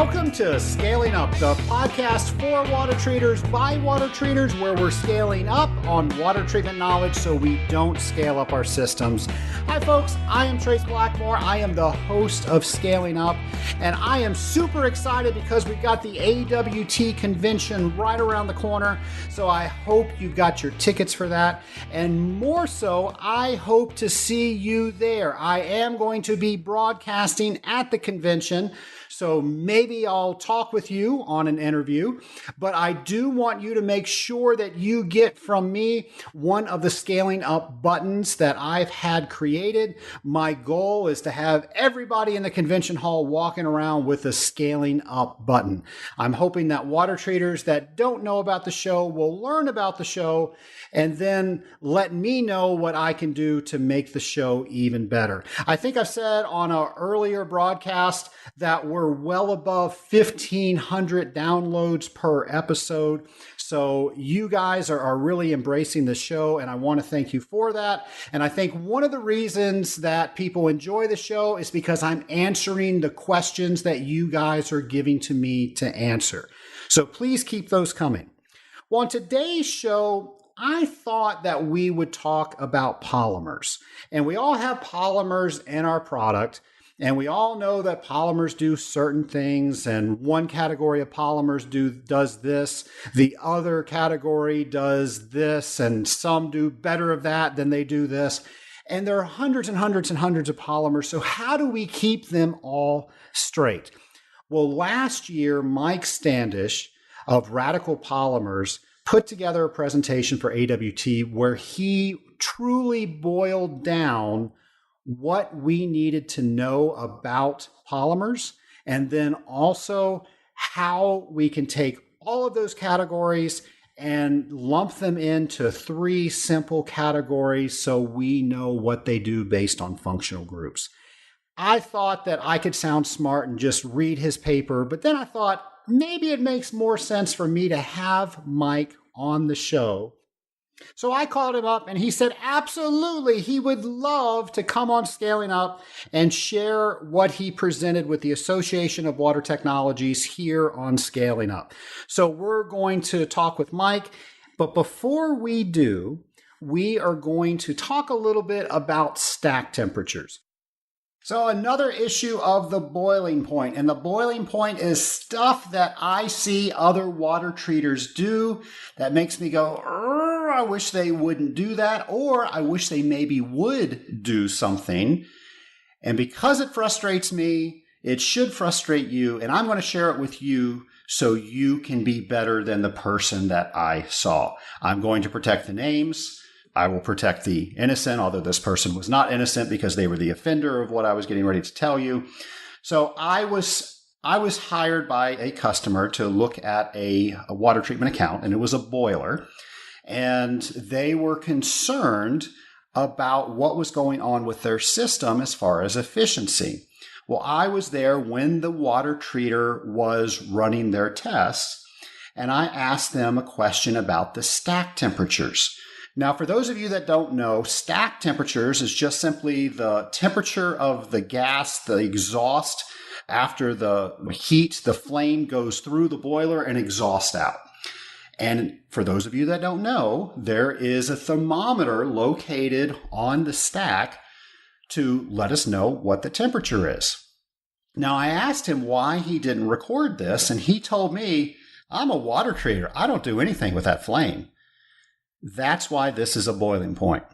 Welcome to Scaling Up, the podcast for water treaters by water treaters, where we're scaling up on water treatment knowledge so we don't scale up our systems. Hi folks, I am Trace Blackmore. I am the host of Scaling Up, and I am super excited because we've got the AWT convention right around the corner. So I hope you got your tickets for that. And more so, I hope to see you there. I am going to be broadcasting at the convention. So maybe I'll talk with you on an interview, but I do want you to make sure that you get from me one of the Scaling Up buttons that I've had created. My goal is to have everybody in the convention hall walking around with a Scaling Up button. I'm hoping that water treaters that don't know about the show will learn about the show and then let me know what I can do to make the show even better. I think I've said on an earlier broadcast that we're well above 1,500 downloads per episode. So you guys are really embracing the show, and I want to thank you for that. And I think one of the reasons that people enjoy the show is because I'm answering the questions that you guys are giving to me to answer. So please keep those coming. Well, on today's show, I thought that we would talk about polymers. And we all have polymers in our product. And we all know that polymers do certain things, and one category of polymers does this, the other category does this, and some do better of that than they do this. And there are hundreds and hundreds and hundreds of polymers. So how do we keep them all straight? Well, last year, Mike Standish of Radical Polymers put together a presentation for AWT where he truly boiled down what we needed to know about polymers, and then also how we can take all of those categories and lump them into 3 simple categories so we know what they do based on functional groups. I thought that I could sound smart and just read his paper, but then I thought maybe it makes more sense for me to have Mike on the show. So I called him up and he said, absolutely, he would love to come on Scaling Up and share what he presented with the Association of Water Technologies here on Scaling Up. So we're going to talk with Mike, but before we do, we are going to talk a little bit about stack temperatures. So another issue of the boiling point, and the boiling point is stuff that I see other water treaters do that makes me go, I wish they wouldn't do that, or I wish they maybe would do something. And because it frustrates me, it should frustrate you, and I'm going to share it with you so you can be better than the person that I saw. I'm going to protect the names. I will protect the innocent, although this person was not innocent because they were the offender of what I was getting ready to tell you. So I was hired by a customer to look at a water treatment account, and it was a boiler. And they were concerned about what was going on with their system as far as efficiency. Well, I was there when the water treater was running their tests, and I asked them a question about the stack temperatures. Now, for those of you that don't know, stack temperatures is just simply the temperature of the gas, the exhaust, after the heat, the flame goes through the boiler and exhausts out. And for those of you that don't know, there is a thermometer located on the stack to let us know what the temperature is. Now, I asked him why he didn't record this, and he told me, I'm a water treater. I don't do anything with that flame. That's why this is a boiling point,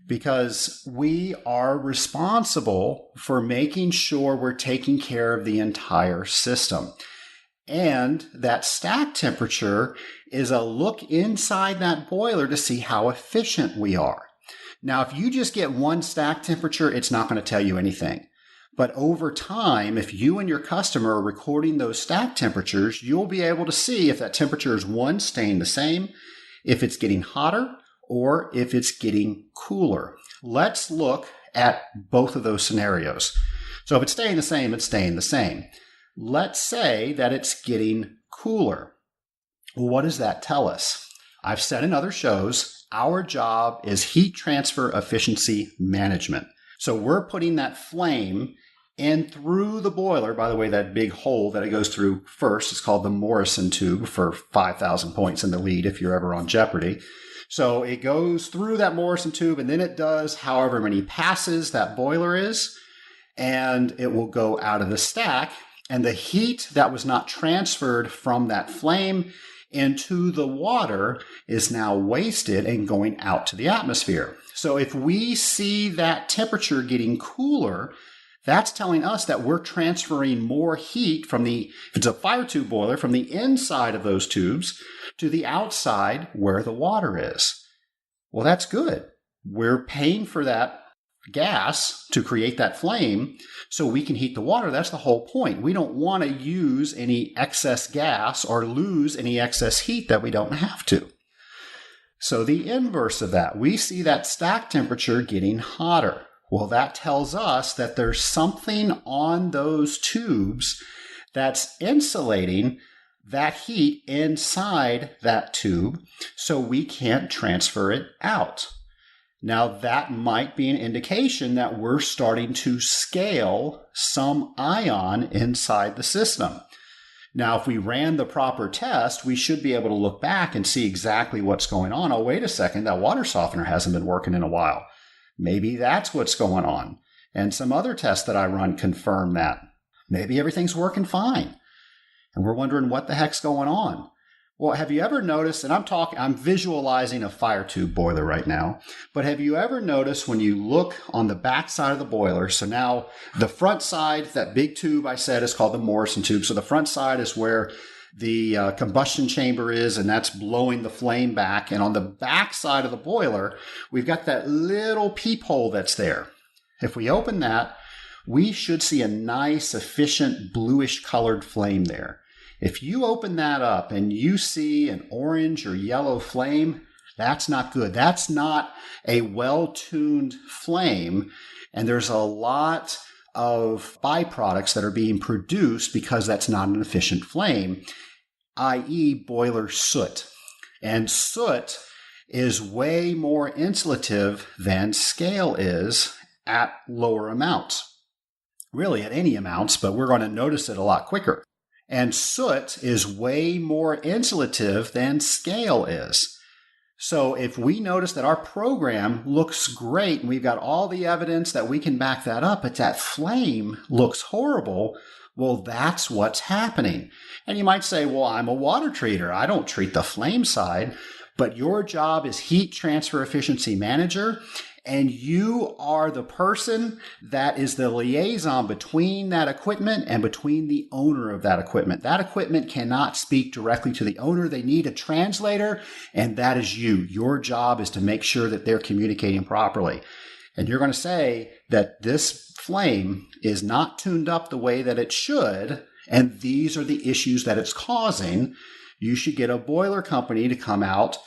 because we are responsible for making sure we're taking care of the entire system. And that stack temperature is a look inside that boiler to see how efficient we are. Now, if you just get one stack temperature, it's not going to tell you anything. But over time, if you and your customer are recording those stack temperatures, you'll be able to see if that temperature is, one, staying the same, if it's getting hotter, or if it's getting cooler. Let's look at both of those scenarios. So if it's staying the same, it's staying the same. Let's say that it's getting cooler. Well, what does that tell us? I've said in other shows, our job is heat transfer efficiency management. So we're putting that flame and through the boiler. By the way, that big hole that it goes through first is called the Morrison tube for 5,000 points in the lead if you're ever on Jeopardy. So it goes through that Morrison tube, and then it does however many passes that boiler is, and it will go out of the stack. And the heat that was not transferred from that flame into the water is now wasted and going out to the atmosphere. So if we see that temperature getting cooler, that's telling us that we're transferring more heat from if it's a fire tube boiler, from the inside of those tubes to the outside where the water is. Well, that's good. We're paying for that gas to create that flame so we can heat the water. That's the whole point. We don't want to use any excess gas or lose any excess heat that we don't have to. So the inverse of that, we see that stack temperature getting hotter. Well, that tells us that there's something on those tubes that's insulating that heat inside that tube so we can't transfer it out. Now, that might be an indication that we're starting to scale some ion inside the system. Now, if we ran the proper test, we should be able to look back and see exactly what's going on. Oh, wait a second, that water softener hasn't been working in a while. Maybe that's what's going on. And some other tests that I run confirm that. Maybe everything's working fine. And we're wondering what the heck's going on. Well, have you ever noticed, and I'm visualizing a fire tube boiler right now, but have you ever noticed when you look on the back side of the boiler, so now the front side, that big tube I said is called the Morrison tube. So the front side is where the combustion chamber is, and that's blowing the flame back. And on the back side of the boiler, we've got that little peephole that's there. If we open that, we should see a nice, efficient, bluish colored flame there. If you open that up and you see an orange or yellow flame, that's not good. That's not a well-tuned flame. And there's a lot of byproducts that are being produced because that's not an efficient flame, i.e. boiler soot. And soot is way more insulative than scale is at lower amounts. Really at any amounts, but we're going to notice it a lot quicker. And soot is way more insulative than scale is. So if we notice that our program looks great and we've got all the evidence that we can back that up, but that flame looks horrible, well, that's what's happening. And you might say, well, I'm a water treater. I don't treat the flame side, but your job is heat transfer efficiency manager. And you are the person that is the liaison between that equipment and between the owner of that equipment. That equipment cannot speak directly to the owner. They need a translator, and that is you. Your job is to make sure that they're communicating properly. And you're going to say that this flame is not tuned up the way that it should, and these are the issues that it's causing. You should get a boiler company to come out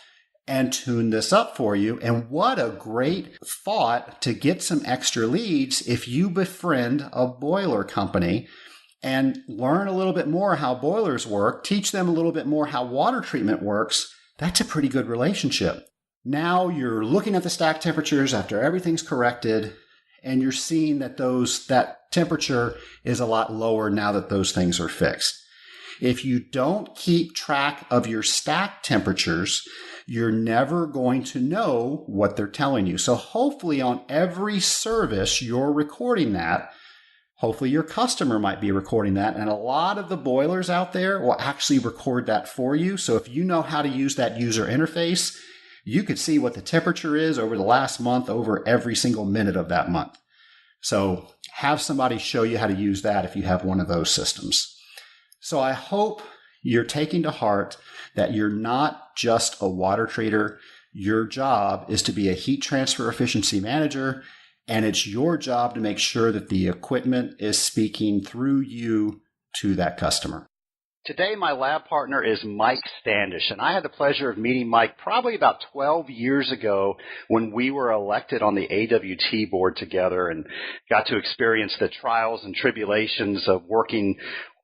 and tune this up for you. And what a great thought to get some extra leads if you befriend a boiler company and learn a little bit more how boilers work, teach them a little bit more how water treatment works. That's a pretty good relationship. Now you're looking at the stack temperatures after everything's corrected, and you're seeing that that temperature is a lot lower now that those things are fixed. If you don't keep track of your stack temperatures, you're never going to know what they're telling you. So hopefully on every service you're recording that. Hopefully your customer might be recording that. And a lot of the boilers out there will actually record that for you. So if you know how to use that user interface, you could see what the temperature is over the last month, over every single minute of that month. So have somebody show you how to use that if you have one of those systems. So I hope you're taking to heart that you're not just a water treater. Your job is to be a heat transfer efficiency manager, and it's your job to make sure that the equipment is speaking through you to that customer. Today, my lab partner is Mike Standish, and I had the pleasure of meeting Mike probably about 12 years ago when we were elected on the AWT board together and got to experience the trials and tribulations of working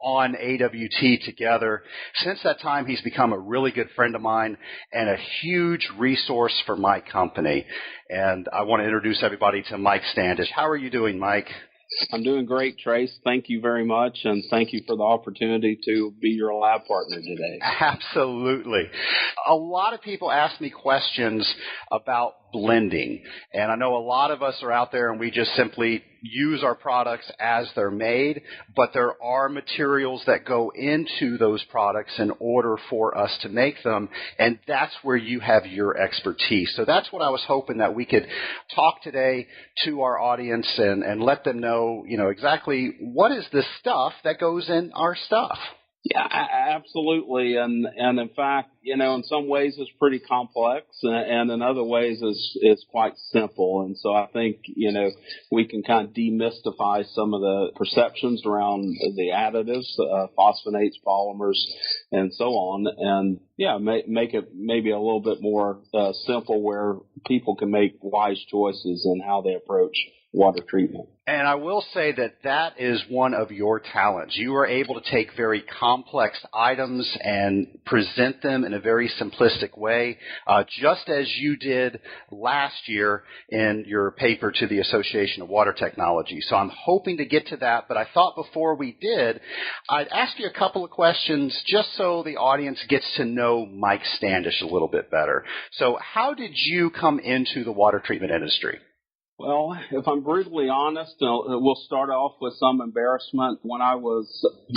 on AWT together. Since that time, he's become a really good friend of mine and a huge resource for my company. And I want to introduce everybody to Mike Standish. How are you doing, Mike? I'm doing great, Trace. Thank you very much, and thank you for the opportunity to be your lab partner today. Absolutely. A lot of people ask me questions about blending, and I know a lot of us are out there and we just simply use our products as they're made, but there are materials that go into those products in order for us to make them, and that's where you have your expertise. So that's what I was hoping that we could talk today to our audience and let them know, exactly what is the stuff that goes in our stuff. Yeah, absolutely. And in fact, in some ways it's pretty complex, and in other ways it's quite simple. And so I think, we can kind of demystify some of the perceptions around the additives, phosphonates, polymers, and so on. And make it maybe a little bit more simple where people can make wise choices in how they approach water treatment. And I will say that is one of your talents. You are able to take very complex items and present them in a very simplistic way, just as you did last year in your paper to the Association of Water Technology. So I'm hoping to get to that, but I thought before we did, I'd ask you a couple of questions just so the audience gets to know Mike Standish a little bit better. So how did you come into the water treatment industry? Well, if I'm brutally honest, we'll start off with some embarrassment. When I was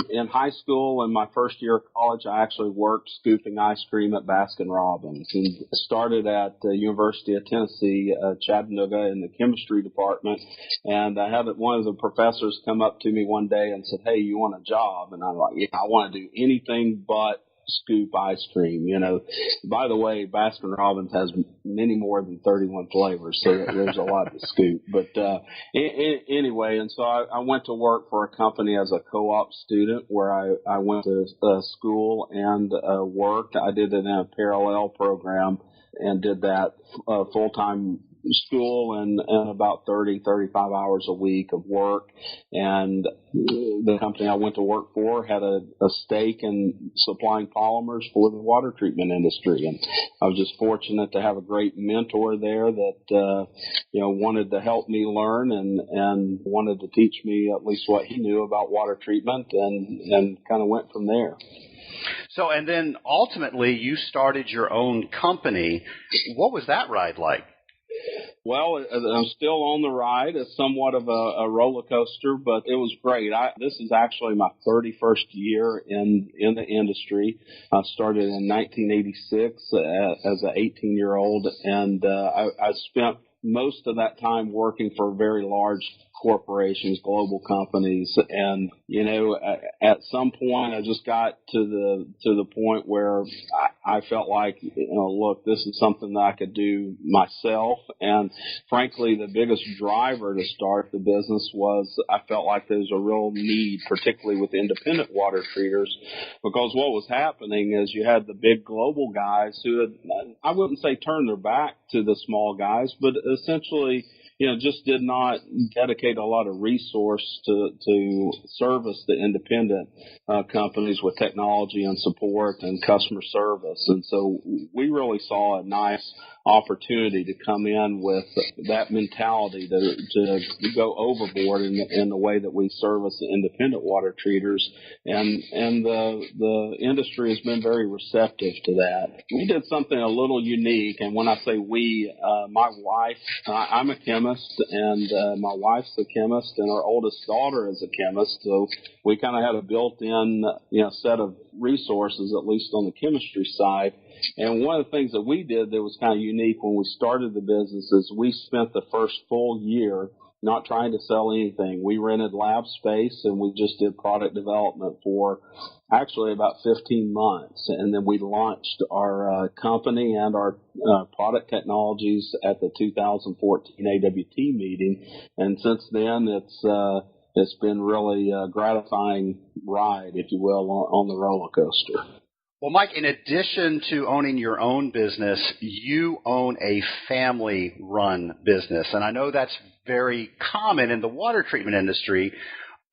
in high school, in my first year of college, I actually worked scooping ice cream at Baskin-Robbins, and started at the University of Tennessee, Chattanooga, in the chemistry department. And I had one of the professors come up to me one day and said, "Hey, you want a job?" And I'm like, "Yeah, I want to do anything but scoop ice cream." By the way, Baskin-Robbins has many more than 31 flavors, so there's a lot to scoop. But anyway, and so I went to work for a company as a co-op student, where I went to school and worked. I did it in a parallel program and did that full-time school and about 35 hours a week of work. And the company I went to work for had a stake in supplying polymers for the water treatment industry. And I was just fortunate to have a great mentor there that, wanted to help me learn and wanted to teach me at least what he knew about water treatment, and kind of went from there. So, and then ultimately you started your own company. What was that ride like? Well, I'm still on the ride. It's somewhat of a roller coaster, but it was great. This is actually my 31st year in the industry. I started in 1986 as an 18-year-old, and I spent most of that time working for very large corporations, global companies. And, at some point I just got to the point where I felt like, look, this is something that I could do myself. And frankly, the biggest driver to start the business was I felt like there was a real need, particularly with independent water treaters, because what was happening is you had the big global guys who had, I wouldn't say turned their back to the small guys, but essentially just did not dedicate a lot of resource to service the independent companies with technology and support and customer service. And so we really saw a nice opportunity to come in with that mentality to go overboard in the way that we service the independent water treaters. And the industry has been very receptive to that. We did something a little unique, and when I say we, my wife, I'm a chemist, and my wife's a chemist, and our oldest daughter is a chemist, so we kind of had a built-in set of resources, at least on the chemistry side. And one of the things that we did that was kind of unique when we started the business is we spent the first full year not trying to sell anything. We rented lab space, and we just did product development for actually about 15 months. And then we launched our company and our product technologies at the 2014 AWT meeting. And since then, it's been really a gratifying ride, if you will, on the roller coaster. Well, Mike, in addition to owning your own business, you own a family-run business. And I know that's very common in the water treatment industry,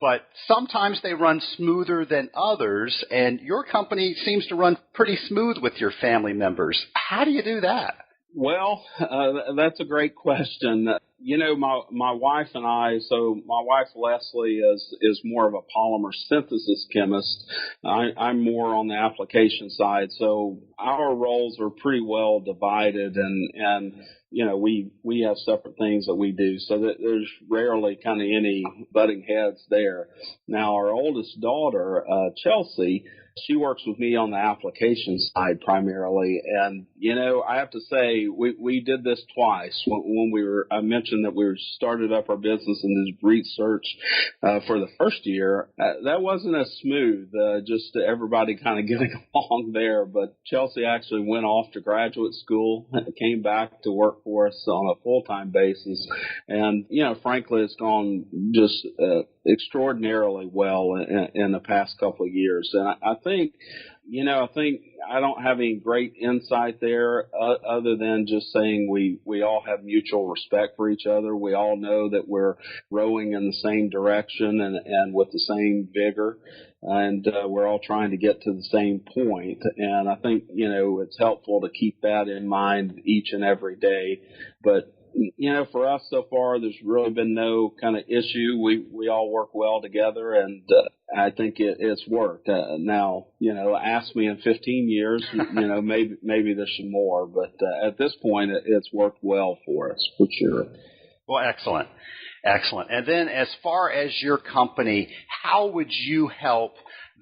but sometimes they run smoother than others, and your company seems to run pretty smooth with your family members. How do you do that? Well, that's a great question. my wife and I, so my wife Leslie is more of a polymer synthesis chemist. I'm more on the application side. So our roles are pretty well divided, and we have separate things that we do, so that there's rarely kind of any butting heads there. Now, our oldest daughter, Chelsea, she works with me on the application side primarily. And, I have to say, we did this twice. When I mentioned that we started up our business in this research for the first year, that wasn't as smooth, just everybody kind of getting along there. But Chelsea actually went off to graduate school, came back to work for us on a full-time basis. And, frankly, it's gone just extraordinarily well in the past couple of years. And I think I don't have any great insight there other than just saying we all have mutual respect for each other. We all know that we're rowing in the same direction and with the same vigor. And we're all trying to get to the same point. And I think, it's helpful to keep that in mind each and every day. But for us so far, there's really been no kind of issue. We all work well together, and I think it's worked. Now, ask me in 15 years, maybe there's some more, but at this point, it's worked well for us, for sure. Well, excellent. And then as far as your company, how would you help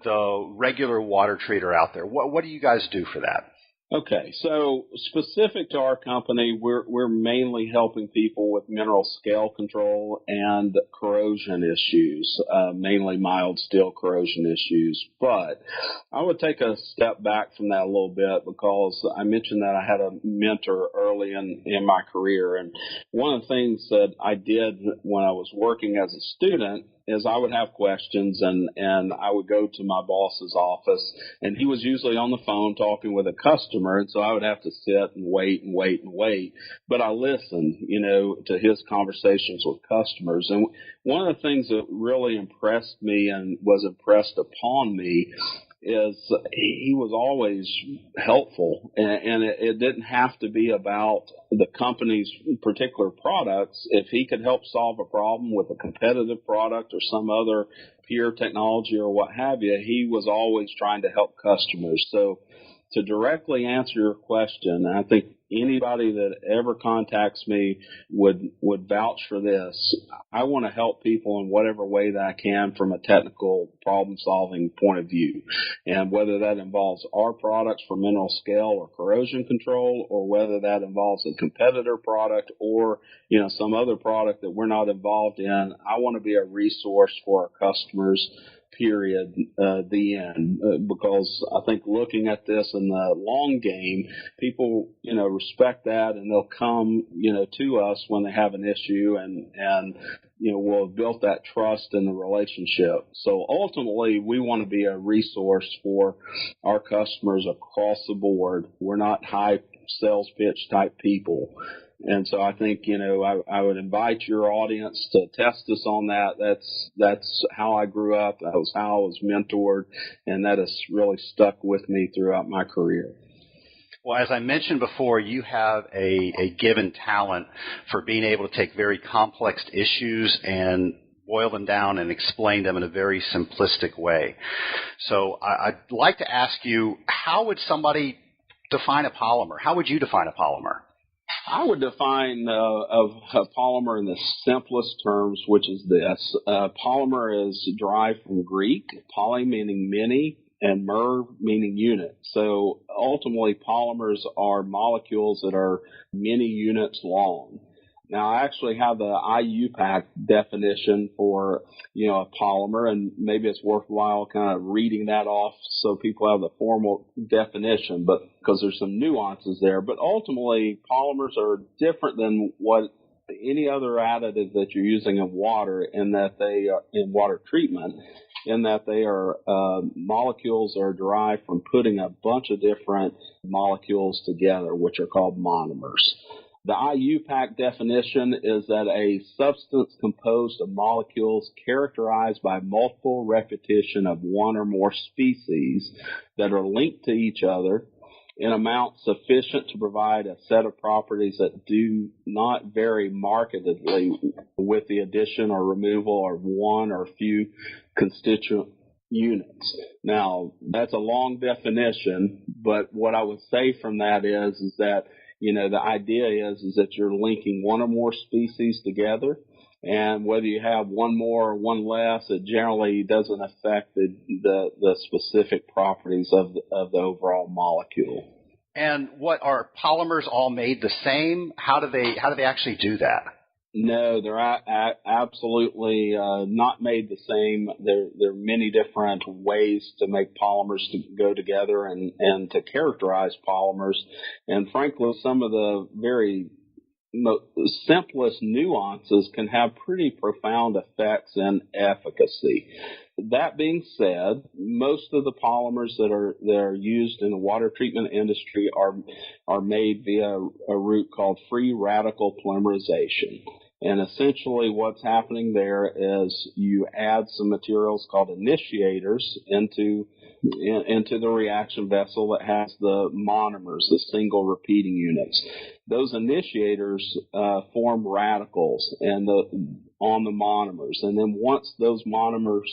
the regular water treater out there? What do you guys do for that? Okay, so specific to our company, we're mainly helping people with mineral scale control and corrosion issues, mainly mild steel corrosion issues. But I would take a step back from that a little bit, because I mentioned that I had a mentor early in my career. And one of the things that I did when I was working as a student is I would have questions, and I would go to my boss's office, and he was usually on the phone talking with a customer, and so I would have to sit and wait. But I listened, to his conversations with customers. And one of the things that really impressed me and was impressed upon me is he was always helpful, and it didn't have to be about the company's particular products. If he could help solve a problem with a competitive product or some other peer technology or what have you, he was always trying to help customers. So to directly answer your question, I think anybody that ever contacts me would vouch for this. I want to help people in whatever way that I can from a technical problem-solving point of view. And whether that involves our products for mineral scale or corrosion control, or whether that involves a competitor product or, some other product that we're not involved in, I want to be a resource for our customers, period, the end, because I think looking at this in the long game, people, respect that, and they'll come, to us when they have an issue, and we'll have built that trust in the relationship. So ultimately, we want to be a resource for our customers across the board. We're not high sales pitch type people. And so I think, I would invite your audience to test us on that. That's how I grew up. That was how I was mentored, and that has really stuck with me throughout my career. Well, as I mentioned before, you have a given talent for being able to take very complex issues and boil them down and explain them in a very simplistic way. So I'd like to ask you, how would somebody define a polymer? How would you define a polymer? I would define a polymer in the simplest terms, which is this. Polymer is derived from Greek, poly meaning many, and mer meaning unit. So ultimately, polymers are molecules that are many units long. Now, I actually have the IUPAC definition for, a polymer, and maybe it's worthwhile kind of reading that off so people have the formal definition, but because there's some nuances there. But ultimately, polymers are different than what any other additive that you're using in water, in that they are in water treatment, in that they are molecules that are derived from putting a bunch of different molecules together, which are called monomers. The IUPAC definition is that a substance composed of molecules characterized by multiple repetition of one or more species that are linked to each other in amount sufficient to provide a set of properties that do not vary markedly with the addition or removal of one or few constituent units. Now, that's a long definition, but what I would say from that is that, the idea is that you're linking one or more species together, and whether you have one more or one less, it generally doesn't affect the specific properties of the overall molecule. And what are polymers all made the same? How do they actually do that? No, they're absolutely not made the same. There are many different ways to make polymers to go together and to characterize polymers. And frankly, some of the very simplest nuances can have pretty profound effects in efficacy. That being said, most of the polymers that are used in the water treatment industry are made via a route called free radical polymerization. And essentially what's happening there is you add some materials called initiators into the reaction vessel that has the monomers, the single repeating units. Those initiators form radicals on the monomers. And then once those monomers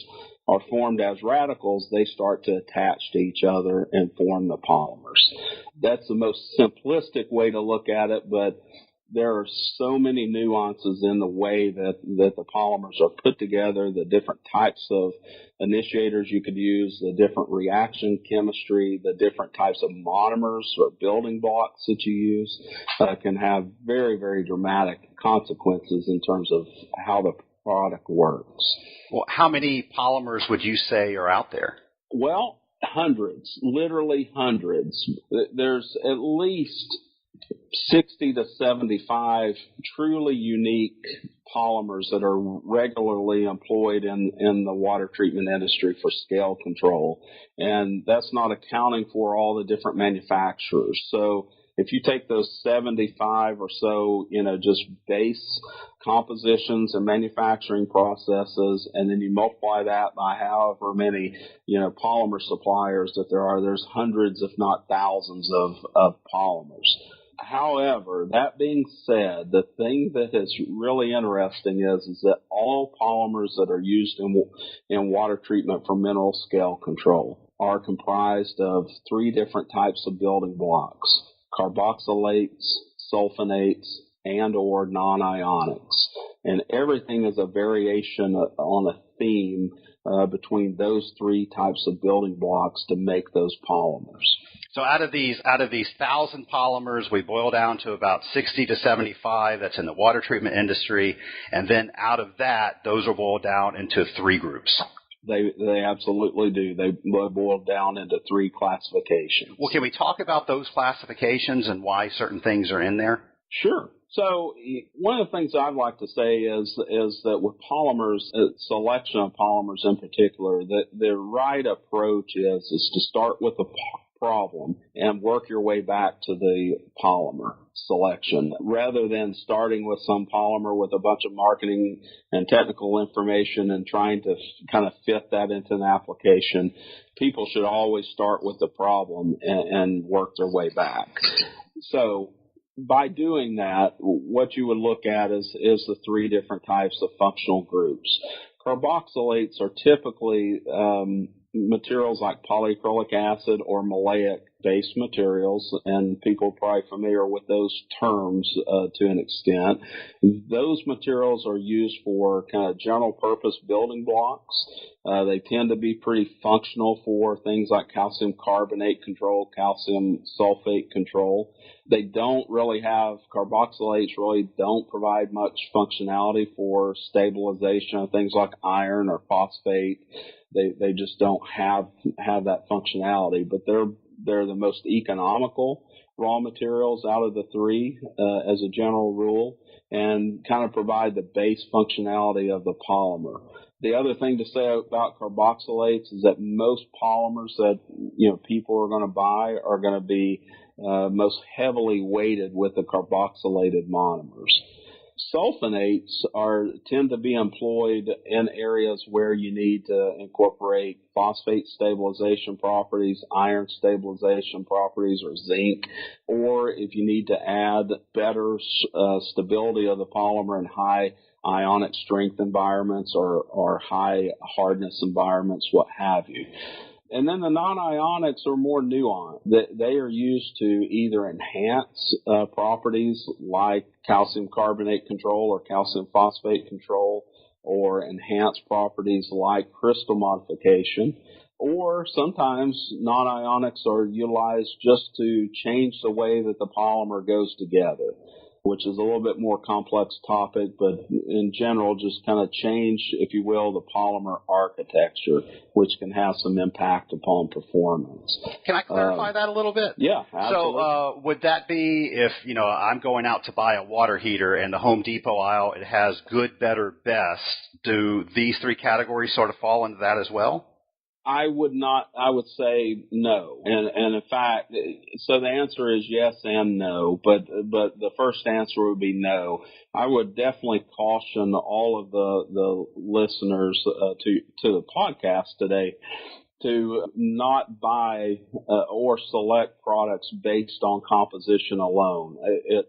are formed as radicals, they start to attach to each other and form the polymers. That's the most simplistic way to look at it, but there are so many nuances in the way that the polymers are put together, the different types of initiators you could use, the different reaction chemistry, the different types of monomers or building blocks that you use can have very, very dramatic consequences in terms of how the product works. Well, how many polymers would you say are out there? Well, hundreds, literally hundreds. There's at least 60 to 75 truly unique polymers that are regularly employed in the water treatment industry for scale control. And that's not accounting for all the different manufacturers. So if you take those 75 or so, just base compositions and manufacturing processes, and then you multiply that by however many, polymer suppliers that there's hundreds, if not thousands of polymers. However, that being said, the thing that is really interesting is that all polymers that are used in water treatment for mineral scale control are comprised of three different types of building blocks: carboxylates, sulfonates, and or non-ionics. And everything is a variation on a theme between those three types of building blocks to make those polymers. So out of these 1,000 polymers, we boil down to about 60 to 75 that's in the water treatment industry, and then out of that, those are boiled down into three groups. They absolutely do. They boil down into three classifications. Well, can we talk about those classifications and why certain things are in there? Sure. So one of the things I'd like to say is that with polymers, selection of polymers in particular, that the right approach is to start with a problem and work your way back to the polymer selection, rather than starting with some polymer with a bunch of marketing and technical information and trying to kind of fit that into an application. People should always start with the problem and work their way back. So by doing that, what you would look at is the three different types of functional groups. Carboxylates are typically materials like polyacrylic acid or maleic-based materials, and people are probably familiar with those terms to an extent. Those materials are used for kind of general-purpose building blocks. They tend to be pretty functional for things like calcium carbonate control, calcium sulfate control. They don't really have, carboxylates really don't provide much functionality for stabilization of things like iron or phosphate. They just don't have that functionality, but they're the most economical raw materials out of the three as a general rule, and kind of provide the base functionality of the polymer. The other thing to say about carboxylates is that most polymers that people are going to buy are going to be most heavily weighted with the carboxylated monomers. Sulfonates tend to be employed in areas where you need to incorporate phosphate stabilization properties, iron stabilization properties, or zinc, or if you need to add better stability of the polymer in high ionic strength environments or high hardness environments, what have you. And then the non-ionics are more nuanced. They are used to either enhance properties like calcium carbonate control or calcium phosphate control, or enhance properties like crystal modification, or sometimes non-ionics are utilized just to change the way that the polymer goes together, which is a little bit more complex topic, but in general, just kind of change, if you will, the polymer architecture, which can have some impact upon performance. Can I clarify that a little bit? Yeah, absolutely. So would that be if, I'm going out to buy a water heater and the Home Depot aisle, it has good, better, best, do these three categories sort of fall into that as well? I would say no. And in fact, so the answer is yes and no, but the first answer would be no. I would definitely caution all of the listeners to the podcast today to not buy or select products based on composition alone.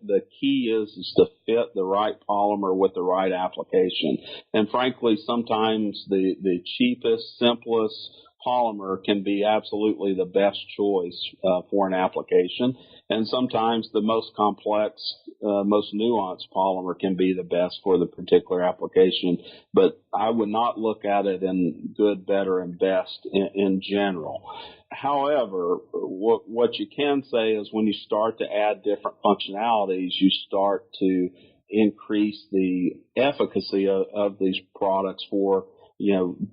The key is to fit the right polymer with the right application. And frankly, sometimes the cheapest, simplest polymer can be absolutely the best choice for an application, and sometimes the most complex, most nuanced polymer can be the best for the particular application. But I would not look at it in good, better, and best in general. However, what you can say is when you start to add different functionalities, you start to increase the efficacy of these products for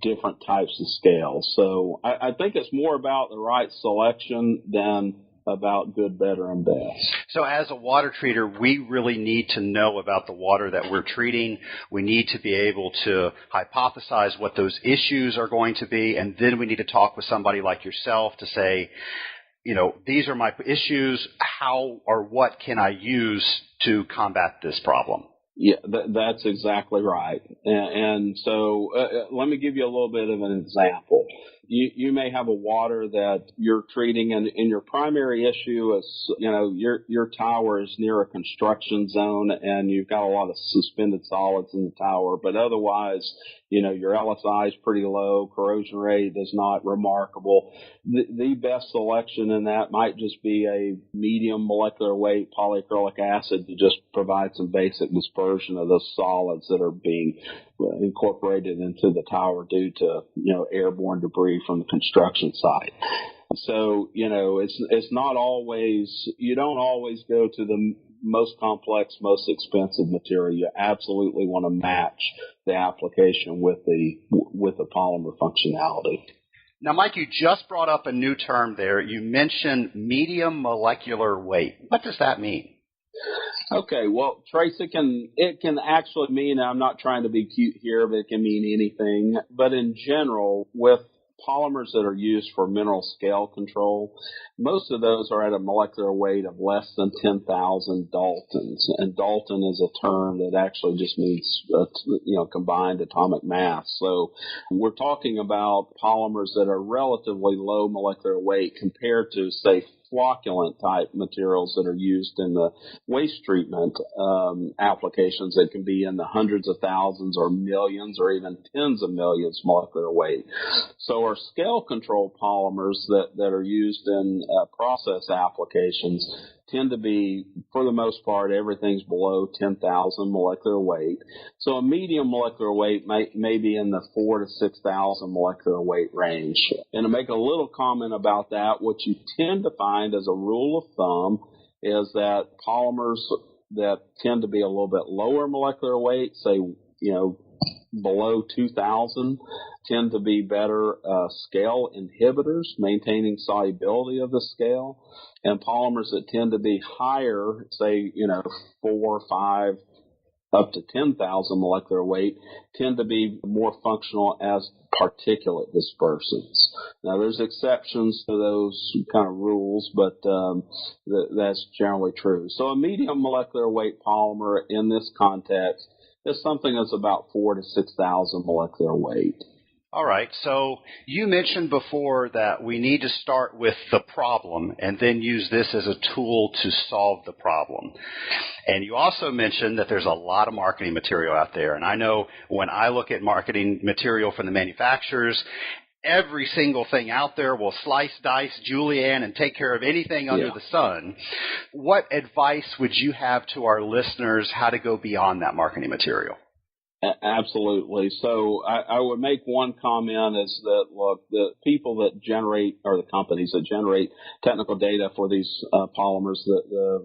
different types of scales. So I think it's more about the right selection than about good, better, and best. So as a water treater, we really need to know about the water that we're treating. We need to be able to hypothesize what those issues are going to be, and then we need to talk with somebody like yourself to say, these are my issues. How or what can I use to combat this problem? Yeah, that's exactly right. And so let me give you a little bit of an example. You may have a water that you're treating, and your primary issue is, your tower is near a construction zone and you've got a lot of suspended solids in the tower, but otherwise, your LSI is pretty low, corrosion rate is not remarkable. The best selection in that might just be a medium molecular weight polyacrylic acid to just provide some basic dispersion of those solids that are being incorporated into the tower due to, airborne debris from the construction site. So, it's not always, you don't always go to the most complex, most expensive material. You absolutely want to match the application with the polymer functionality. Now, Mike, you just brought up a new term there. You mentioned medium molecular weight. What does that mean? Okay, well, Trace, it can actually mean, I'm not trying to be cute here, but it can mean anything. But in general, with polymers that are used for mineral scale control, most of those are at a molecular weight of less than 10,000 daltons. And dalton is a term that actually just means, combined atomic mass. So we're talking about polymers that are relatively low molecular weight compared to, say, flocculant type materials that are used in the waste treatment applications that can be in the hundreds of thousands or millions or even tens of millions molecular weight. So our scale control polymers that are used in process applications tend to be, for the most part, everything's below 10,000 molecular weight. So a medium molecular weight may be in the 4,000 to 6,000 molecular weight range. And to make a little comment about that, what you tend to find as a rule of thumb is that polymers that tend to be a little bit lower molecular weight, say, below 2,000, tend to be better scale inhibitors, maintaining solubility of the scale. And polymers that tend to be higher, say, 4 or 5 up to 10,000 molecular weight tend to be more functional as particulate dispersants. Now, there's exceptions to those kind of rules, but that's generally true. So a medium molecular weight polymer in this context is something that's about 4,000 to 6,000 molecular weight. All right. So you mentioned before that we need to start with the problem and then use this as a tool to solve the problem. And you also mentioned that there's a lot of marketing material out there. And I know when I look at marketing material from the manufacturers, every single thing out there will slice, dice, julienne, and take care of anything under the sun. What advice would you have to our listeners how to go beyond that marketing material? Absolutely. So I would make one comment is that, look, the people that generate, or the companies that generate technical data for these polymers,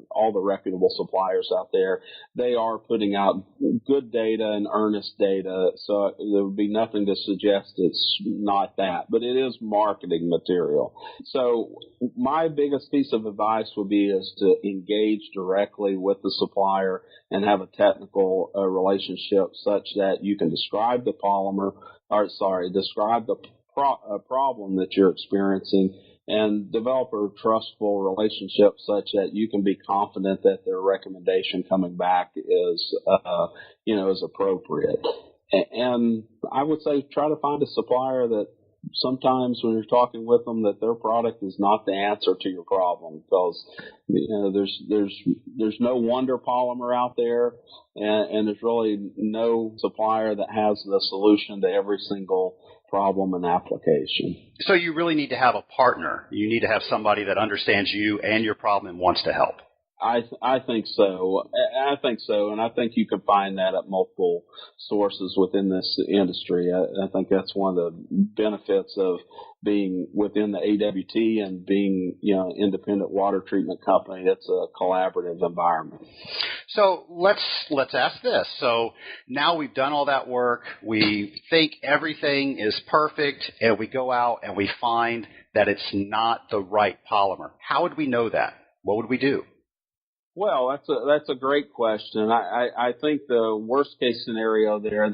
all the reputable suppliers out there, they are putting out good data and earnest data. So there would be nothing to suggest it's not that, but it is marketing material. So my biggest piece of advice would be is to engage directly with the supplier and have a technical relationship such that you can describe the describe the problem that you're experiencing and develop a trustful relationship such that you can be confident that their recommendation coming back is appropriate. And I would say try to find a supplier that sometimes when you're talking with them that their product is not the answer to your problem, because there's no wonder polymer out there, and there's really no supplier that has the solution to every single problem and application. So you really need to have a partner. You need to have somebody that understands you and your problem and wants to help. I think so. And I think you can find that at multiple sources within this industry. I think that's one of the benefits of being within the AWT and being, independent water treatment company. It's a collaborative environment. So let's ask this. So now we've done all that work. We think everything is perfect, and we go out and we find that it's not the right polymer. How would we know that? What would we do? Well, that's a great question. I think the worst case scenario there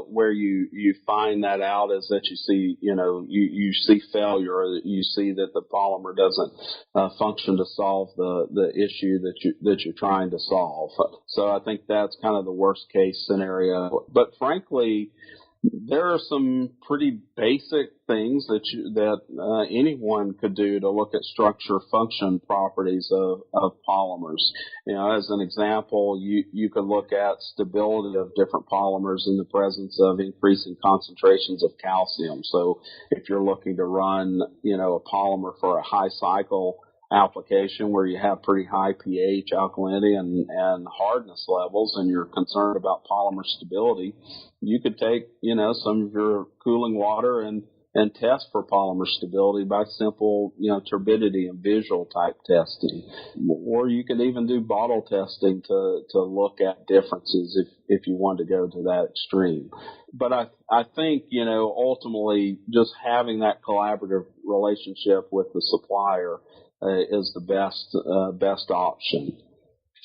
where you find that out is that you see, you see failure, or that you see that the polymer doesn't function to solve the issue that you're trying to solve. So I think that's kind of the worst case scenario. But frankly, there are some pretty basic things that anyone could do to look at structure function properties of polymers. As an example, you could look at stability of different polymers in the presence of increasing concentrations of calcium. So if you're looking to run, a polymer for a high cycle application where you have pretty high pH, alkalinity, and hardness levels, and you're concerned about polymer stability, you could take, some of your cooling water and test for polymer stability by simple, turbidity and visual type testing. Or you could even do bottle testing to look at differences if you want to go to that extreme. But I think, ultimately just having that collaborative relationship with the supplier is the best option.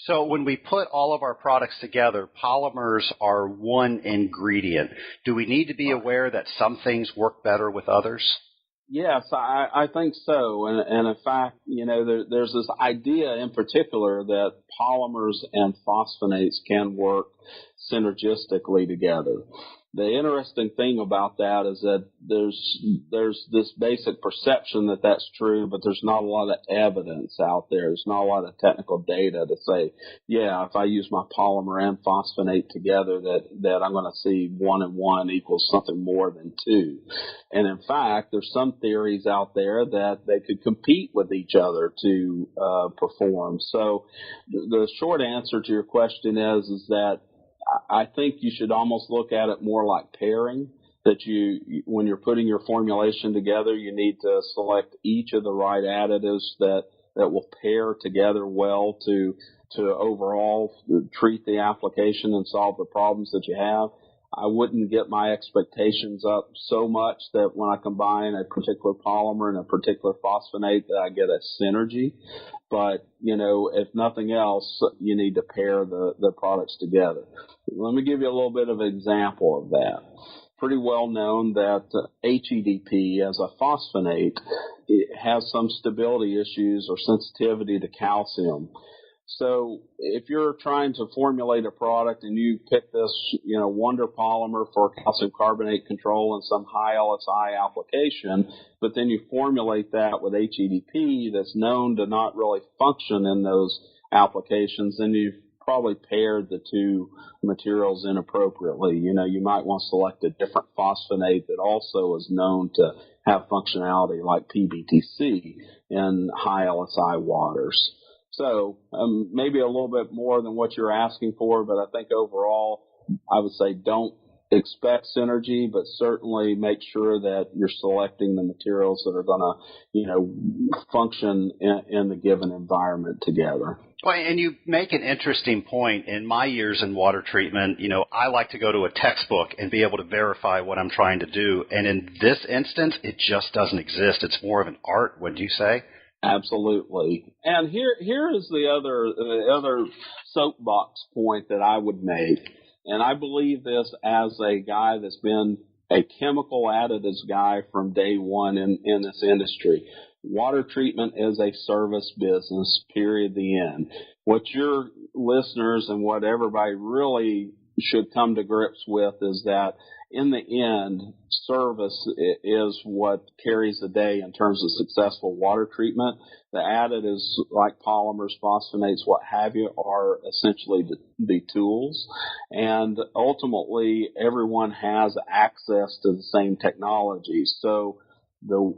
So when we put all of our products together, polymers are one ingredient. Do we need to be aware that some things work better with others? Yes, I think so. And in fact, there's this idea in particular that polymers and phosphonates can work synergistically together. The interesting thing about that is that there's this basic perception that that's true, but there's not a lot of evidence out there. There's not a lot of technical data to say, yeah, if I use my polymer and phosphonate together, that I'm going to see 1 and 1 equals something more than 2. And in fact, there's some theories out there that they could compete with each other to perform. So the short answer to your question is that I think you should almost look at it more like pairing, that when you're putting your formulation together, you need to select each of the right additives that will pair together well to overall treat the application and solve the problems that you have. I wouldn't get my expectations up so much that when I combine a particular polymer and a particular phosphonate that I get a synergy. But, if nothing else, you need to pair the products together. Let me give you a little bit of an example of that. Pretty well known that HEDP as a phosphonate, it has some stability issues or sensitivity to calcium. So if you're trying to formulate a product and you pick this, wonder polymer for calcium carbonate control and some high LSI application, but then you formulate that with HEDP that's known to not really function in those applications, then you've probably paired the two materials inappropriately. You might want to select a different phosphonate that also is known to have functionality like PBTC in high LSI waters. So maybe a little bit more than what you're asking for, but I think overall I would say don't expect synergy, but certainly make sure that you're selecting the materials that are going to, function in the given environment together. Well, and you make an interesting point. In my years in water treatment, I like to go to a textbook and be able to verify what I'm trying to do. And in this instance, it just doesn't exist. It's more of an art, wouldn't you say? Absolutely. And here is the other soapbox point that I would make. And I believe this as a guy that's been a chemical additives guy from day one in this industry. Water treatment is a service business, period, the end. What your listeners and what everybody really should come to grips with is that in the end, service is what carries the day in terms of successful water treatment. The additives like polymers, phosphonates, what have you, are essentially the tools. And ultimately, everyone has access to the same technology. So the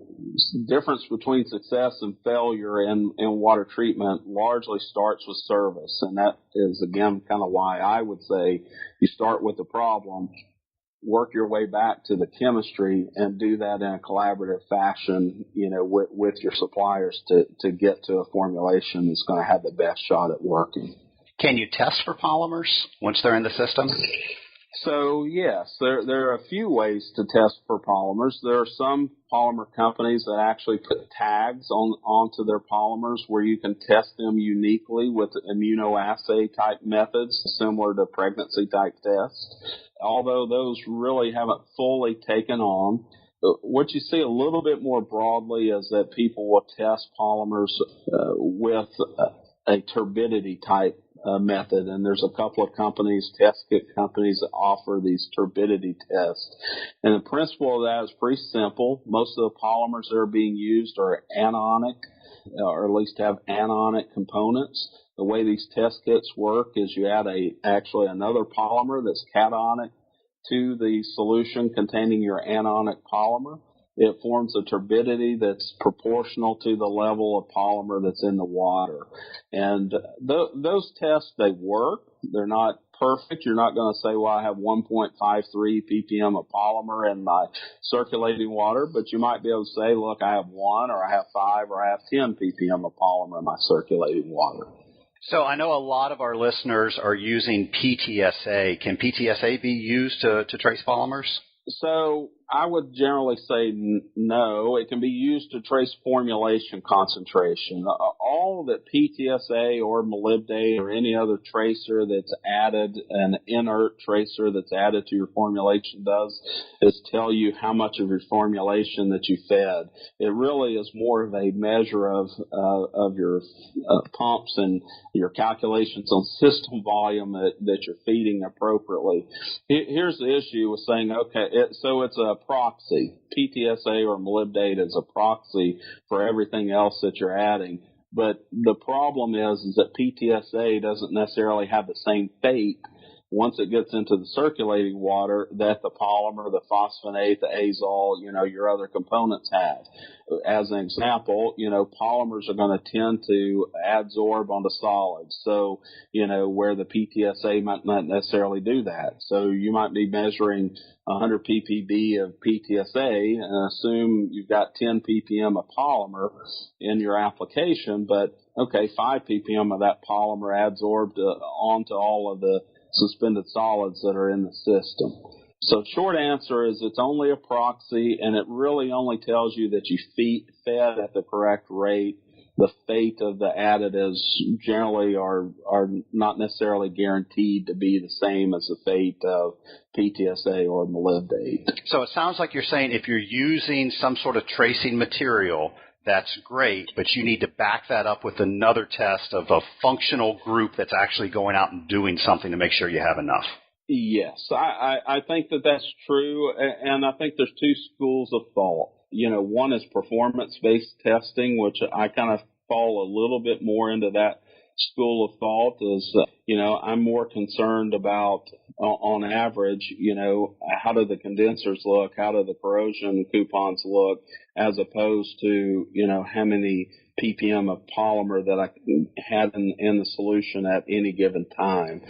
difference between success and failure in water treatment largely starts with service. And that is, again, kind of why I would say you start with the problem, work your way back to the chemistry, and do that in a collaborative fashion, with your suppliers to get to a formulation that's going to have the best shot at working. Can you test for polymers once they're in the system? So, yes, there are a few ways to test for polymers. There are some polymer companies that actually put tags onto their polymers where you can test them uniquely with immunoassay type methods, similar to pregnancy type tests. Although those really haven't fully taken on. What you see a little bit more broadly is that people will test polymers with a turbidity type method, and there's a couple of companies, test kit companies, that offer these turbidity tests. And the principle of that is pretty simple. Most of the polymers that are being used are anionic, or at least have anionic components. The way these test kits work is you add actually another polymer that's cationic to the solution containing your anionic polymer. It forms a turbidity that's proportional to the level of polymer that's in the water. And those tests, they work. They're not perfect. You're not going to say, well, I have 1.53 ppm of polymer in my circulating water, but you might be able to say, look, I have 1 or I have 5 or I have 10 ppm of polymer in my circulating water. So I know a lot of our listeners are using PTSA. Can PTSA be used to trace polymers? So I would generally say no. It can be used to trace formulation concentration. All that PTSA or molybdate or any other tracer that's added, an inert tracer that's added to your formulation does, is tell you how much of your formulation that you fed. It really is more of a measure of your pumps and your calculations on system volume that you're feeding appropriately. Here's the issue with saying, okay, so it's a proxy. PTSA or molybdate is a proxy for everything else that you're adding. But the problem is that PTSA doesn't necessarily have the same fate once it gets into the circulating water that the polymer, the phosphonate, the azole, your other components have. As an example, polymers are going to tend to adsorb onto solids. So, where the PTSA might not necessarily do that. So you might be measuring 100 ppb of PTSA and assume you've got 10 ppm of polymer in your application, but okay, 5 ppm of that polymer adsorbed onto all of the suspended solids that are in the system. So short answer is it's only a proxy, and it really only tells you that you fed at the correct rate. The fate of the additives generally are not necessarily guaranteed to be the same as the fate of PTSA or molybdate. So it sounds like you're saying if you're using some sort of tracing material, that's great, but you need to back that up with another test of a functional group that's actually going out and doing something to make sure you have enough. Yes, I think that that's true, and I think there's two schools of thought. One is performance-based testing, which I kind of fall a little bit more into that school of thought. Is I'm more concerned about, on average, how do the condensers look, how do the corrosion coupons look, as opposed to how many ppm of polymer that I had in the solution at any given time.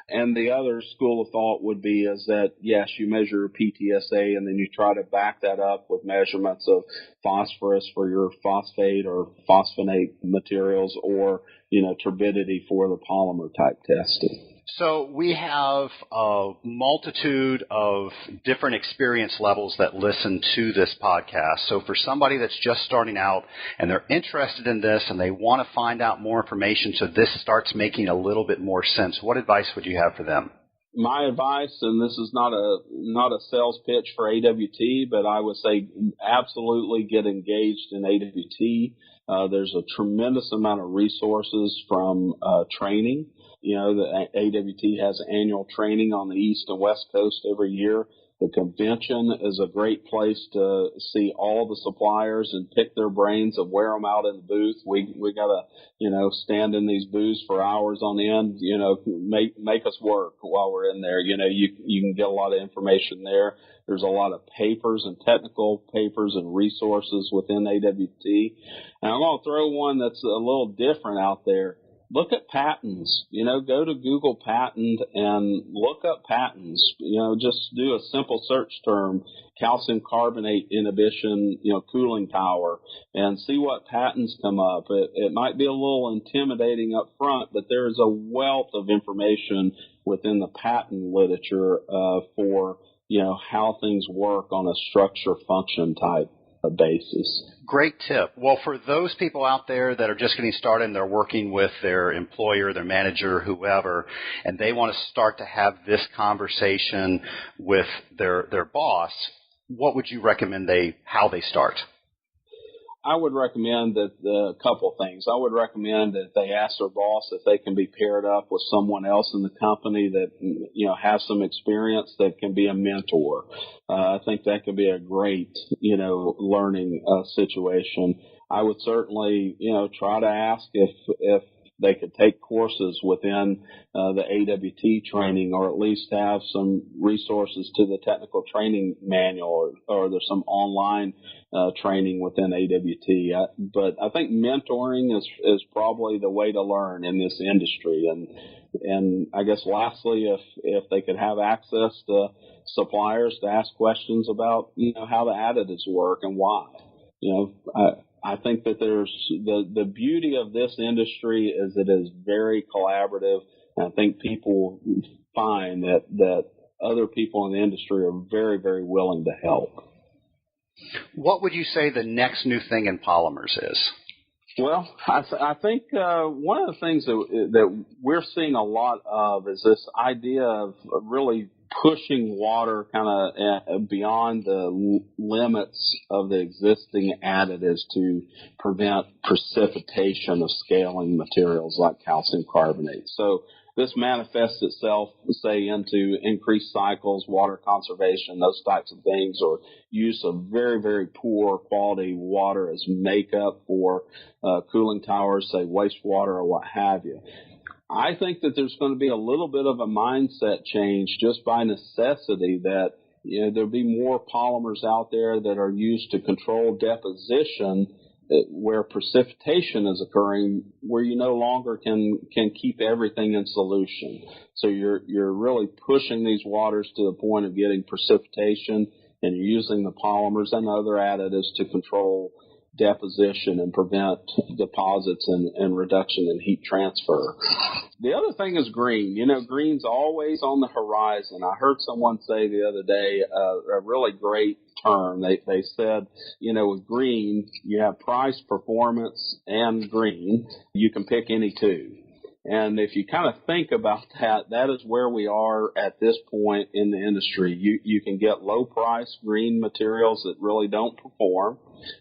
And the other school of thought would be is that, yes, you measure PTSA and then you try to back that up with measurements of phosphorus for your phosphate or phosphonate materials, or, turbidity for the polymer type testing. So we have a multitude of different experience levels that listen to this podcast. So for somebody that's just starting out and they're interested in this and they want to find out more information so this starts making a little bit more sense, what advice would you have for them? My advice, and this is not a sales pitch for AWT, but I would say absolutely get engaged in AWT. There's a tremendous amount of resources from training. The AWT has annual training on the East and West Coast every year. The convention is a great place to see all the suppliers and pick their brains and wear them out in the booth. We gotta, stand in these booths for hours on end, make us work while we're in there. You can get a lot of information there. There's a lot of papers and technical papers and resources within AWT. And I'm going to throw one that's a little different out there. Look at patents, go to Google patent and look up patents, just do a simple search term, calcium carbonate inhibition, cooling tower, and see what patents come up. It might be a little intimidating up front, but there is a wealth of information within the patent literature for, how things work on a structure function type basis. Great tip. Well, for those people out there that are just getting started and they're working with their employer, their manager, whoever, and they want to start to have this conversation with their boss, what would you recommend how they start? I would recommend that a couple things. I would recommend that they ask their boss if they can be paired up with someone else in the company that, has some experience that can be a mentor. I think that could be a great, learning situation. I would certainly, try to ask if they could take courses within the AWT training, or at least have some resources to the technical training manual, or there's some online training within AWT. But I think mentoring is probably the way to learn in this industry. And I guess lastly, if they could have access to suppliers to ask questions about, how the additives work and why. I think that there's the beauty of this industry is it is very collaborative, and I think people find that other people in the industry are very, very willing to help. What would you say the next new thing in polymers is? Well, I think one of the things that we're seeing a lot of is this idea of really pushing water kind of beyond the limits of the existing additives to prevent precipitation of scaling materials like calcium carbonate. So this manifests itself, say, into increased cycles, water conservation, those types of things, or use of very, very poor quality water as makeup for cooling towers, say wastewater or what have you. I think that there's going to be a little bit of a mindset change just by necessity that, there'll be more polymers out there that are used to control deposition where precipitation is occurring, where you no longer can keep everything in solution. So you're really pushing these waters to the point of getting precipitation, and you're using the polymers and other additives to control deposition and prevent deposits and reduction in heat transfer. The other thing is green. Green's always on the horizon. I heard someone say the other day a really great term. They said, with green, you have price, performance, and green. You can pick any two. And if you kind of think about that, that is where we are at this point in the industry. You can get low-price green materials that really don't perform,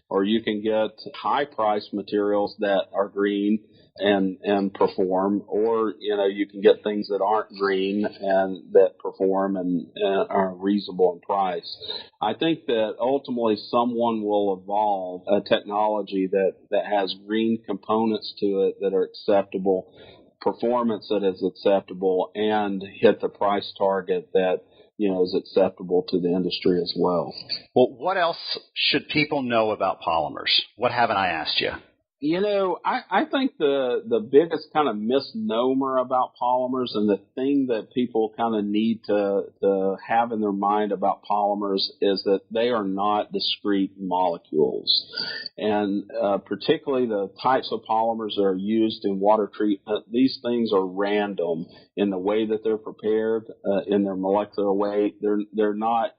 or you can get high-price materials that are green and perform, or, you can get things that aren't green and that perform and are reasonable in price. I think that ultimately someone will evolve a technology that has green components to it that are acceptable, performance that is acceptable, and hit the price target that is acceptable to the industry as well. Well, what else should people know about polymers? What haven't I asked you? I think the biggest kind of misnomer about polymers, and the thing that people kind of need to have in their mind about polymers, is that they are not discrete molecules. And particularly the types of polymers that are used in water treatment, these things are random in the way that they're prepared, in their molecular weight. They're not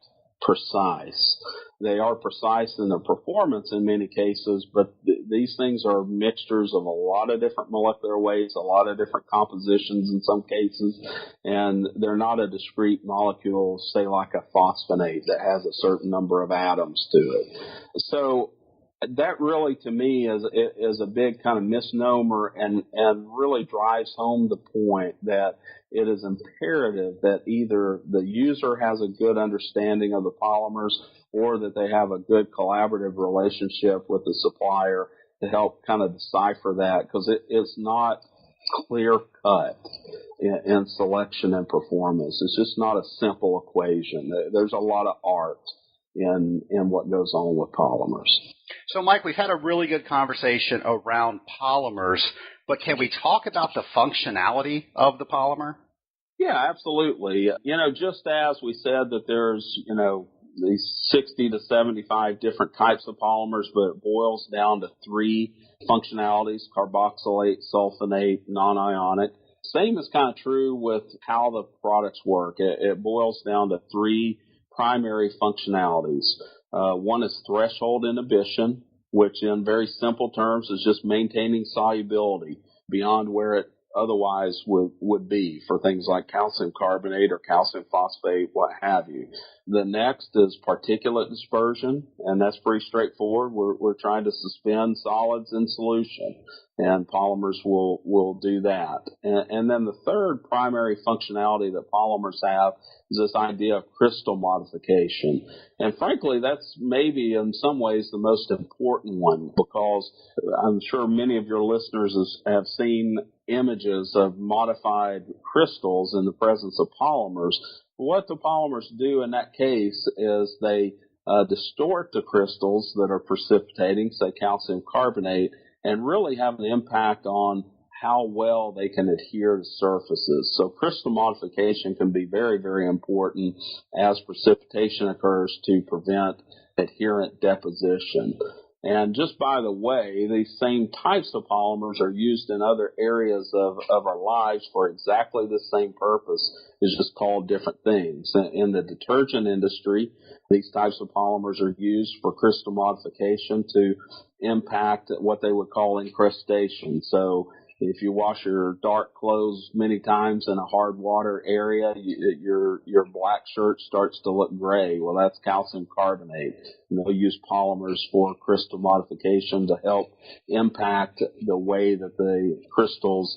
precise. They are precise in their performance in many cases, but these things are mixtures of a lot of different molecular weights, a lot of different compositions in some cases, and they're not a discrete molecule, say like a phosphonate that has a certain number of atoms to it. So that really, to me, is a big kind of misnomer and really drives home the point that it is imperative that either the user has a good understanding of the polymers or that they have a good collaborative relationship with the supplier to help kind of decipher that, because it's not clear-cut in selection and performance. It's just not a simple equation. There's a lot of art in what goes on with polymers. So, Mike, we've had a really good conversation around polymers, but can we talk about the functionality of the polymer? Yeah, absolutely. Just as we said that there's, these 60 to 75 different types of polymers, but it boils down to three functionalities: carboxylate, sulfonate, non-ionic. Same is kind of true with how the products work. It boils down to three primary functionalities. One is threshold inhibition, which in very simple terms is just maintaining solubility beyond where it otherwise would be for things like calcium carbonate or calcium phosphate, what have you. The next is particulate dispersion, and that's pretty straightforward. We're trying to suspend solids in solution, and polymers will do that. And then the third primary functionality that polymers have is this idea of crystal modification. And frankly, that's maybe in some ways the most important one, because I'm sure many of your listeners have seen images of modified crystals in the presence of polymers. What the polymers do in that case is they distort the crystals that are precipitating, say calcium carbonate, and really have an impact on how well they can adhere to surfaces. So crystal modification can be very, very important as precipitation occurs to prevent adherent deposition. And just by the way, these same types of polymers are used in other areas of our lives for exactly the same purpose. It's just called different things. In the detergent industry, these types of polymers are used for crystal modification to impact what they would call incrustation. So if you wash your dark clothes many times in a hard water area, your black shirt starts to look gray. Well, that's calcium carbonate. And they'll use polymers for crystal modification to help impact the way that the crystals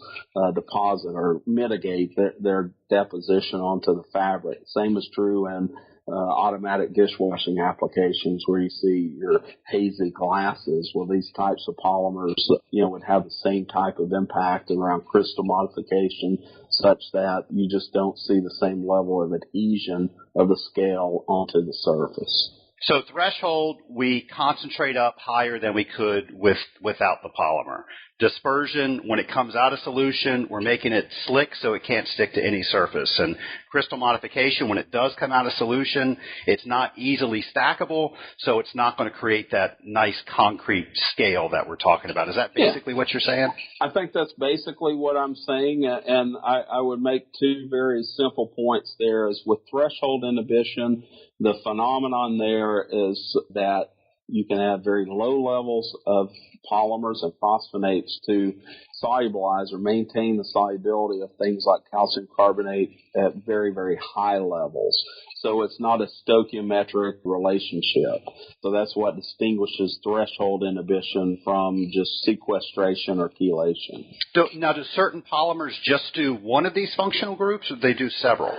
deposit or mitigate their deposition onto the fabric. Same is true in automatic dishwashing applications where you see your hazy glasses. Well, these types of polymers, would have the same type of impact around crystal modification, such that you just don't see the same level of adhesion of the scale onto the surface. So threshold, we concentrate up higher than we could without the polymer. Dispersion, when it comes out of solution, we're making it slick so it can't stick to any surface. And crystal modification, when it does come out of solution, it's not easily stackable, so it's not going to create that nice concrete scale that we're talking about. Is that basically what you're saying? I think that's basically what I'm saying, and I would make two very simple points there. Is with threshold inhibition, the phenomenon there is that you can have very low levels of polymers and phosphonates to solubilize or maintain the solubility of things like calcium carbonate at very, very high levels. So it's not a stoichiometric relationship. So that's what distinguishes threshold inhibition from just sequestration or chelation. Now, do certain polymers just do one of these functional groups, or do they do several?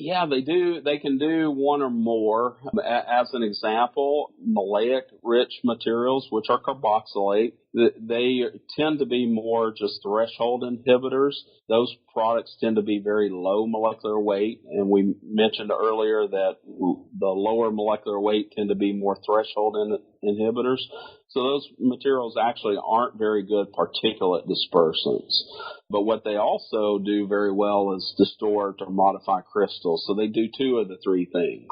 Yeah, they do. They can do one or more. As an example, maleic-rich materials, which are carboxylate, they tend to be more just threshold inhibitors. Those products tend to be very low molecular weight, and we mentioned earlier that the lower molecular weight tend to be more threshold inhibitors. So those materials actually aren't very good particulate dispersants. But what they also do very well is distort or modify crystals. So they do two of the three things.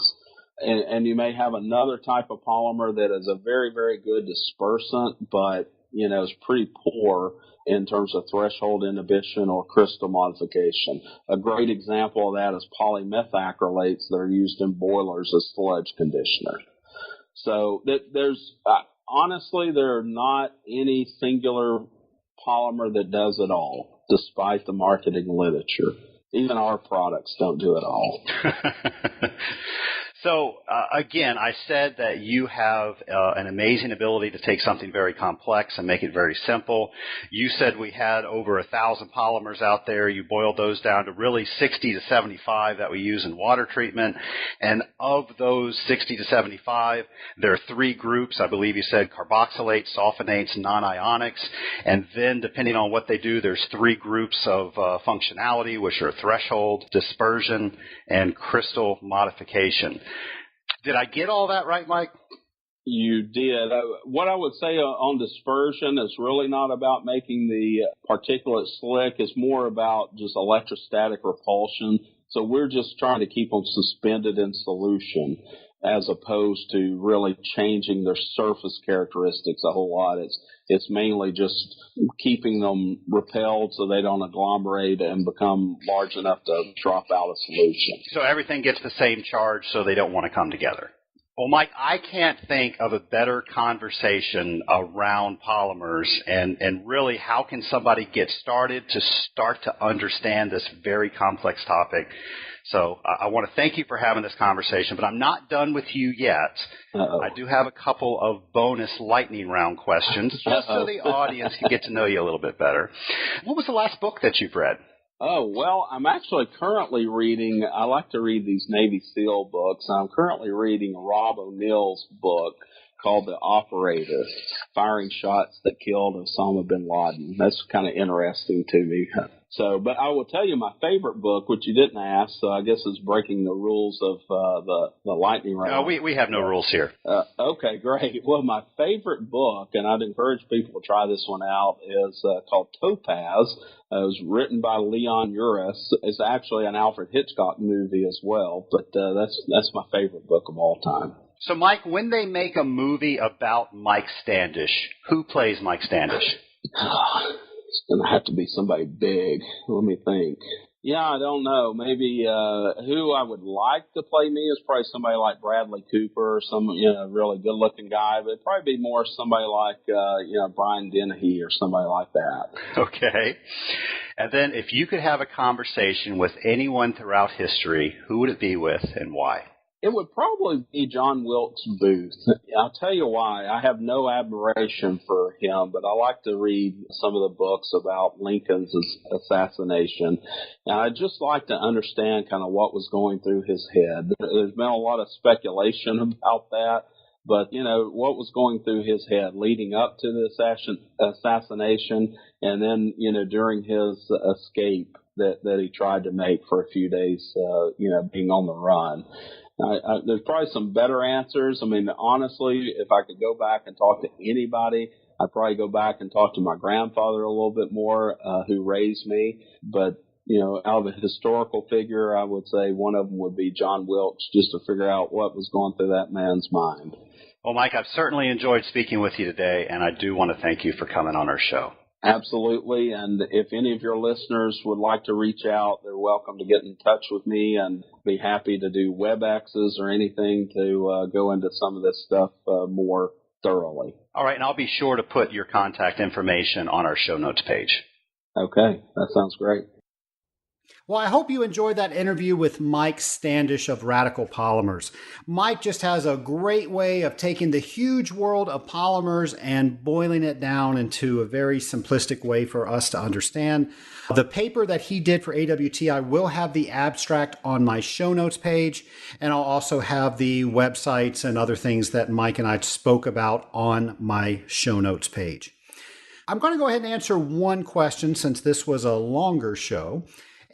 And you may have another type of polymer that is a very, very good dispersant, but, is pretty poor in terms of threshold inhibition or crystal modification. A great example of that is polymethacrylates that are used in boilers as sludge conditioner. So there's honestly, there are not any singular polymer that does it all, despite the marketing literature. Even our products don't do it all. So, again, I said that you have an amazing ability to take something very complex and make it very simple. You said we had over 1,000 polymers out there. You boiled those down to really 60 to 75 that we use in water treatment. And of those 60 to 75, there are three groups. I believe you said carboxylates, sulfonates, non-ionics. And then, depending on what they do, there's three groups of functionality, which are threshold, dispersion, and crystal modification. Did I get all that right, Mike? You did. What I would say on dispersion is really not about making the particulate slick. It's more about just electrostatic repulsion. So we're just trying to keep them suspended in solution as opposed to really changing their surface characteristics a whole lot. It's mainly just keeping them repelled so they don't agglomerate and become large enough to drop out of solution. So everything gets the same charge so they don't want to come together. Well, Mike, I can't think of a better conversation around polymers and really how can somebody get started to understand this very complex topic. So I want to thank you for having this conversation, but I'm not done with you yet. Uh-oh. I do have a couple of bonus lightning round questions just so the audience can get to know you a little bit better. What was the last book that you've read? Oh, well, I'm actually currently reading, I like to read these Navy SEAL books. I'm currently reading Rob O'Neill's book called The Operator, Firing Shots That Killed Osama bin Laden. That's kind of interesting to me. So, but I will tell you my favorite book, which you didn't ask, so I guess is breaking the rules of the lightning round. No, we have no rules here. Okay, great. Well, my favorite book, and I'd encourage people to try this one out, is called Topaz. It was written by Leon Uris. It's actually an Alfred Hitchcock movie as well, but that's my favorite book of all time. So, Mike, when they make a movie about Mike Standish, who plays Mike Standish? It's going to have to be somebody big. Let me think. Yeah, I don't know. Maybe who I would like to play me is probably somebody like Bradley Cooper or some really good-looking guy. But it'd probably be more somebody like Brian Dennehy or somebody like that. Okay. And then if you could have a conversation with anyone throughout history, who would it be with and why? It would probably be John Wilkes Booth. I'll tell you why. I have no admiration for him, but I like to read some of the books about Lincoln's assassination. And I'd just like to understand kind of what was going through his head. There's been a lot of speculation about that, but, what was going through his head leading up to the assassination and then, during his escape that he tried to make for a few days, being on the run. There's probably some better answers. I mean, honestly, if I could go back and talk to anybody, I'd probably go back and talk to my grandfather a little bit more, who raised me. But, out of a historical figure, I would say one of them would be John Wilkes, just to figure out what was going through that man's mind. Well, Mike, I've certainly enjoyed speaking with you today, and I do want to thank you for coming on our show. Absolutely. And if any of your listeners would like to reach out, they're welcome to get in touch with me, and be happy to do WebExes or anything to go into some of this stuff more thoroughly. All right, and I'll be sure to put your contact information on our show notes page. Okay, that sounds great. Well, I hope you enjoyed that interview with Mike Standish of Radical Polymers. Mike just has a great way of taking the huge world of polymers and boiling it down into a very simplistic way for us to understand. The paper that he did for AWT, I will have the abstract on my show notes page, and I'll also have the websites and other things that Mike and I spoke about on my show notes page. I'm going to go ahead and answer one question since this was a longer show.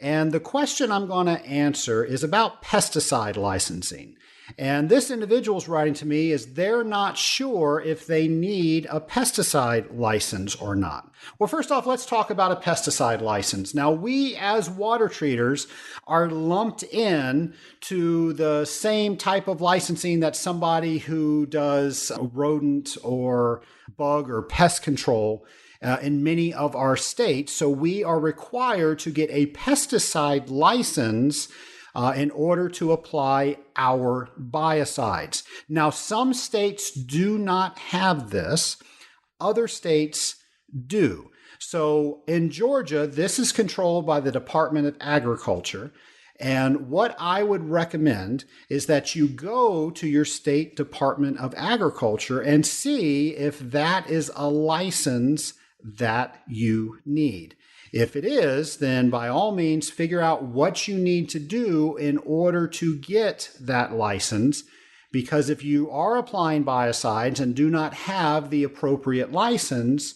And the question I'm going to answer is about pesticide licensing. And this individual's writing to me is they're not sure if they need a pesticide license or not. Well, first off, let's talk about a pesticide license. Now, we as water treaters are lumped in to the same type of licensing that somebody who does rodent or bug or pest control in many of our states. So we are required to get a pesticide license in order to apply our biocides. Now, some states do not have this. Other states do. So in Georgia, this is controlled by the Department of Agriculture. And what I would recommend is that you go to your state Department of Agriculture and see if that is a license that you need. If it is, then by all means, figure out what you need to do in order to get that license. Because if you are applying biocides and do not have the appropriate license,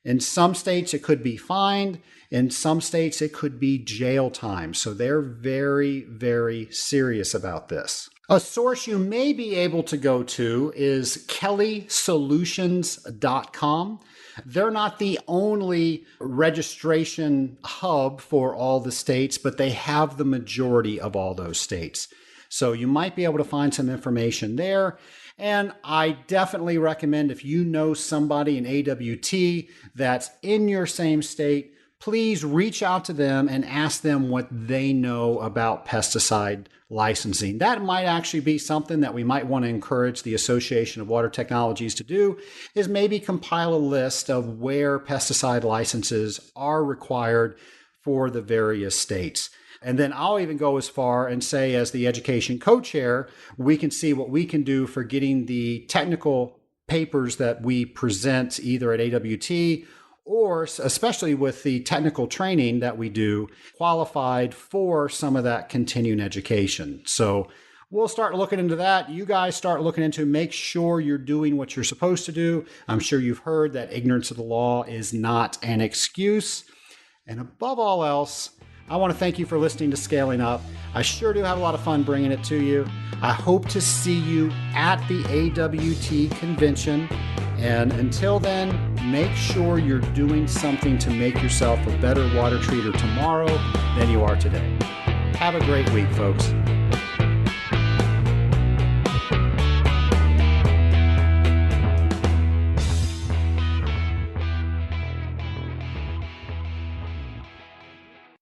in some states it could be fined. In some states it could be jail time. So they're very, very serious about this. A source you may be able to go to is kellysolutions.com. They're not the only registration hub for all the states, but they have the majority of all those states. So you might be able to find some information there. And I definitely recommend if you know somebody in AWT that's in your same state, please reach out to them and ask them what they know about pesticide licensing. That might actually be something that we might want to encourage the Association of Water Technologies to do, is maybe compile a list of where pesticide licenses are required for the various states. And then I'll even go as far and say, as the education co-chair, we can see what we can do for getting the technical papers that we present either at AWT or especially with the technical training that we do, qualified for some of that continuing education. So we'll start looking into that. You guys start looking into, make sure you're doing what you're supposed to do. I'm sure you've heard that ignorance of the law is not an excuse. And above all else, I want to thank you for listening to Scaling Up. I sure do have a lot of fun bringing it to you. I hope to see you at the AWT convention. And until then, make sure you're doing something to make yourself a better water treater tomorrow than you are today. Have a great week, folks.